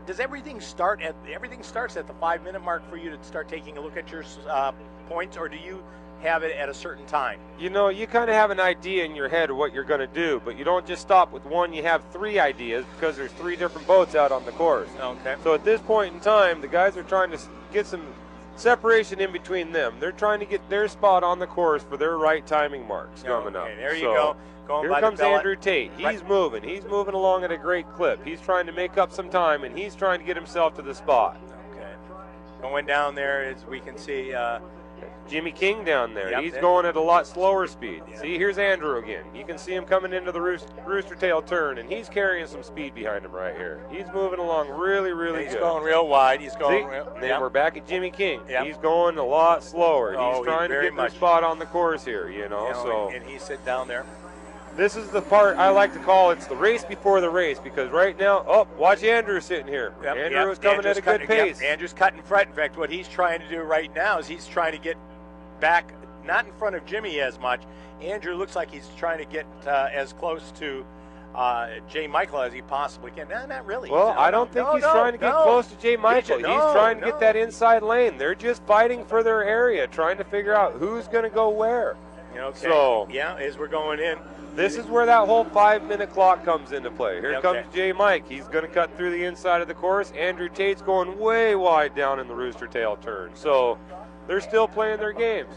Does everything starts at the 5-minute mark for you to start taking a look at your points, or do you have it at a certain time? You know, you kind of have an idea in your head of what you're going to do, but you don't just stop with one. You have 3 ideas because there's 3 different boats out on the course. Okay. So at this point in time, the guys are trying to get some separation in between them. They're trying to get their spot on the course for their right timing marks coming up. There you go. Going here by comes the ballot. Andrew Tate. He's moving. He's moving along at a great clip. He's trying to make up some time, and he's trying to get himself to the spot. Okay. Going down there, as we can see. Jimmy King down there. Yep, He's going at a lot slower speed. Yeah. See, here's Andrew again. You can see him coming into the rooster tail turn, and he's carrying some speed behind him right here. He's moving along really, really good. He's going real wide. He's going see? real. Then we're back at Jimmy King. Yep. He's going a lot slower. Oh, he's trying to get their spot on the course here, you know. And he's sitting down there. This is the part I like to call it's the race before the race, because right now, watch Andrew sitting here. Andrew is coming at a good pace. Andrew's cutting front. In fact, what he's trying to do right now is he's trying to get back, not in front of Jimmy as much. Andrew looks like he's trying to get as close to J. Michael as he possibly can. No, not really. Well, I don't think he's trying to get close to J. Michael. He's trying to get that inside lane. They're just fighting for their area, trying to figure out who's going to go where. Okay. So, yeah, as we're going in. This is where that whole 5-minute clock comes into play. Here comes J. Mike. He's going to cut through the inside of the course. Andrew Tate's going way wide down in the rooster tail turn. So they're still playing their games.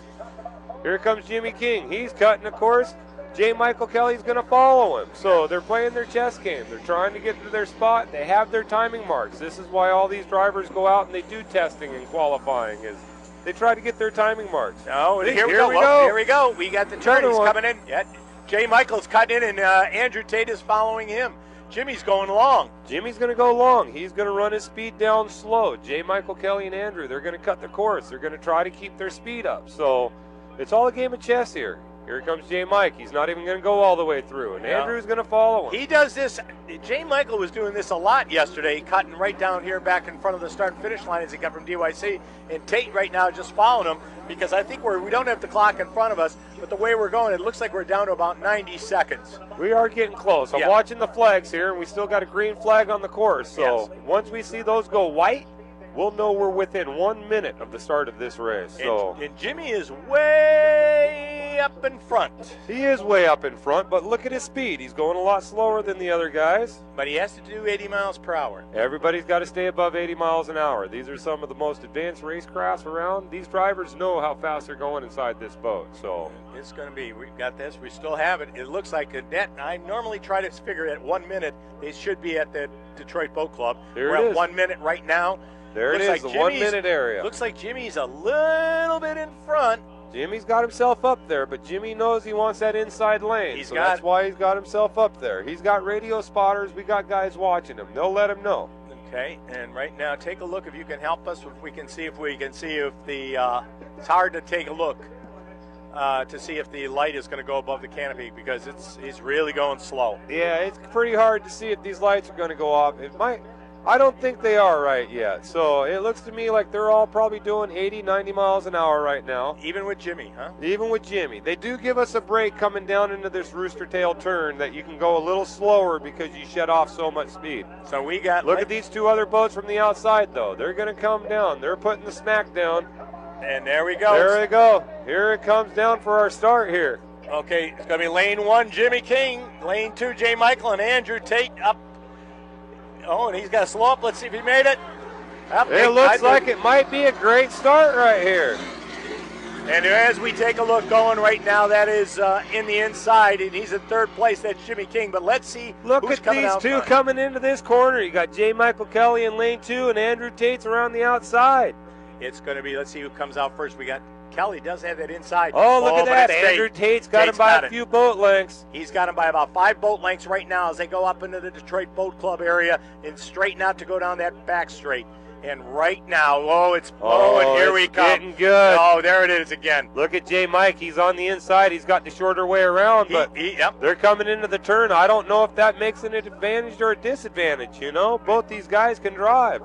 Here comes Jimmy King. He's cutting the course. J. Michael Kelly's going to follow him. So they're playing their chess game. They're trying to get to their spot. They have their timing marks. This is why all these drivers go out and they do testing and qualifying, is they try to get their timing marks. Oh, here we go. Here we go. We got the turn. He's coming in. Yeah. J. Michael's cutting in, and Andrew Tate is following him. Jimmy's going long. Jimmy's going to go long. He's going to run his speed down slow. J. Michael Kelly and Andrew, they're going to cut the course. They're going to try to keep their speed up. So it's all a game of chess here. Here comes J. Mike. He's not even going to go all the way through, and Andrew's going to follow him. He does this. J. Michael was doing this a lot yesterday, cutting right down here back in front of the start and finish line as he got from DYC. And Tate right now just following him, because I think we don't have the clock in front of us, but the way we're going, it looks like we're down to about 90 seconds. We are getting close. I'm watching the flags here, and we still got a green flag on the course. So once we see those go white, we'll know we're within 1 minute of the start of this race. And Jimmy is way up in front. He is way up in front, but look at his speed. He's going a lot slower than the other guys. But he has to do 80 miles per hour. Everybody's got to stay above 80 miles an hour. These are some of the most advanced racecrafts around. These drivers know how fast they're going inside this boat. So it's going to be, we've got this, we still have it. It looks like a net. I normally try to figure at 1 minute, they should be at the Detroit Boat Club. We're at 1 minute right now. There it is, the 1 minute area. Looks like Jimmy's a little bit in front. Jimmy's got himself up there, but Jimmy knows he wants that inside lane. That's why he's got himself up there. He's got radio spotters. We got guys watching him. They'll let him know. Okay, and right now, take a look if you can help us. If we can see if the, it's hard to take a look to see if the light is going to go above the canopy, because he's really going slow. Yeah, it's pretty hard to see if these lights are going to go off. It might. I don't think they are right yet. So it looks to me like they're all probably doing 80, 90 miles an hour right now. Even with Jimmy, huh? Even with Jimmy. They do give us a break coming down into this rooster tail turn that you can go a little slower because you shed off so much speed. So we got... Look at these 2 other boats from the outside, though. They're going to come down. They're putting the smack down. And there we go. There we go. Here it comes down for our start here. Okay, it's going to be lane 1, Jimmy King. Lane 2, J. Michael and Andrew Tate up. Oh, and he's got to slow up. Let's see if he made it. It looks like it might be a great start right here. And as we take a look going right now, that is in the inside, and he's in 3rd place. That's Jimmy King. But let's see who's coming out. Look at these 2 coming into this corner. You got J. Michael Kelly in lane 2 and Andrew Tate's around the outside. It's going to be, let's see who comes out first. We got Kelly does have that inside. Oh, look at that. Andrew Tate's got him by a few boat lengths. He's got him by about 5 boat lengths right now as they go up into the Detroit Boat Club area and straighten out to go down that back straight. And right now, it's blowing. Here we come. Getting good. Oh, there it is again. Look at J. Mike. He's on the inside. He's got the shorter way around, but they're coming into the turn. I don't know if that makes an advantage or a disadvantage, you know. Both these guys can drive.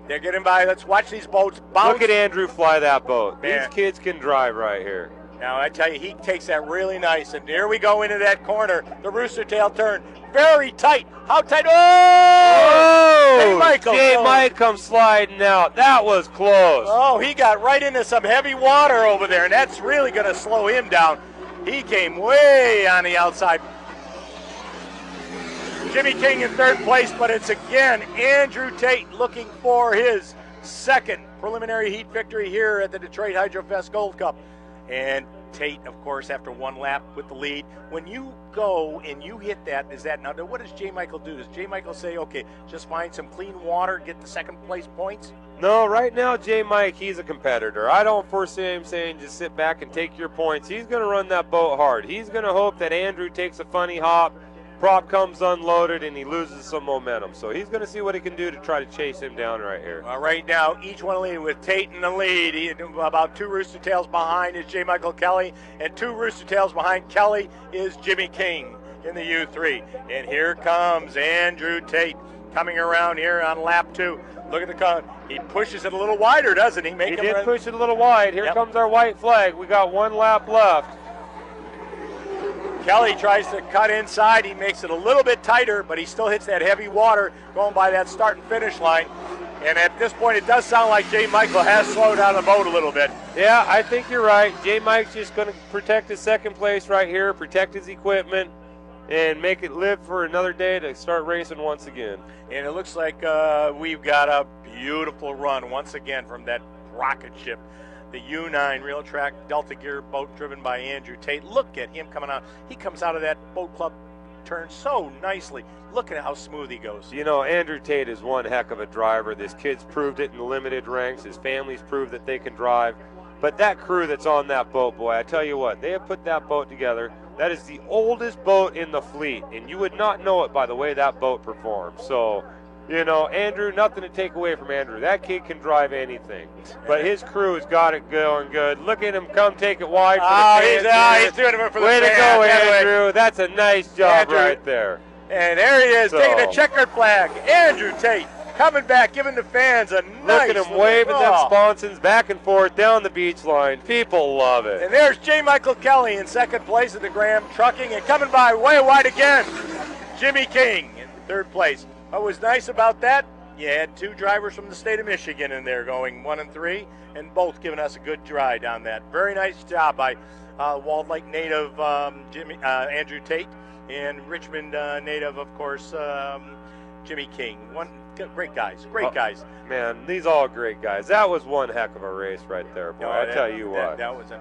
They're getting by. Let's watch these boats bounce. Look at Andrew fly that boat. Man. These kids can drive right here. Now, I tell you, he takes that really nice. And here we go into that corner. The rooster tail turn. Very tight. How tight? Oh! Jay Mike comes sliding out. That was close. Oh, he got right into some heavy water over there, and that's really going to slow him down. He came way on the outside. Jimmy King in third place, but it's again Andrew Tate looking for his second preliminary heat victory here at the Detroit Hydrofest Gold Cup. And Tate, of course, after one lap with the lead. When you go and you hit that, is that now? What does J. Michael do? Does J. Michael say, okay, just find some clean water, get the second place points? No, right now, J. Mike, he's a competitor. I don't foresee him saying just sit back and take your points. He's going to run that boat hard. He's going to hope that Andrew takes a funny hop, prop comes unloaded, and he loses some momentum. So he's going to see what he can do to try to chase him down right here. Right now, each one leading with Tate in the lead. About 2 rooster tails behind is J. Michael Kelly, and 2 rooster tails behind Kelly is Jimmy King in the U3. And here comes Andrew Tate coming around here on lap 2. Look at the cut. He pushes it a little wider, doesn't he? He did push it a little wide. Here comes our white flag. We got 1 lap left. Kelly tries to cut inside. He makes it a little bit tighter, but he still hits that heavy water going by that start and finish line. And at this point, it does sound like J. Michael has slowed down the boat a little bit. Yeah, I think you're right. J. Mike's just going to protect his second place right here, protect his equipment, and make it live for another day to start racing once again. And it looks like we've got a beautiful run once again from that rocket ship. The U9 Real Track Delta Gear boat driven by Andrew Tate. Look at him coming out. He comes out of that boat club turn so nicely. Look at how smooth he goes. You know, Andrew Tate is one heck of a driver. This kid's proved it in the limited ranks. His family's proved that they can drive. But that crew that's on that boat, boy, I tell you what, they have put that boat together. That is the oldest boat in the fleet, and you would not know it by the way that boat performs. So, you know, Andrew, nothing to take away from Andrew. That kid can drive anything. But his crew's got it going good. Look at him come take it wide for the fans. He's doing it for the Way fans. to go, Andrew. That's a nice job Andrew, right there. And there he is, taking a checkered flag. Andrew Tate coming back, giving the fans a nice look at him waving them sponsons back and forth down the beach line. People love it. And there's J. Michael Kelly in second place at the Graham Trucking, and coming by way wide again, Jimmy King in third place. What was nice about that, you had 2 drivers from the state of Michigan in there going 1 and 3, and both giving us a good ride on that. Very nice job by Walled Lake native Andrew Tate, and Richmond native, of course, Jimmy King. Great guys, guys. Man, these all great guys. That was one heck of a race right there, boy. I tell you what. That was a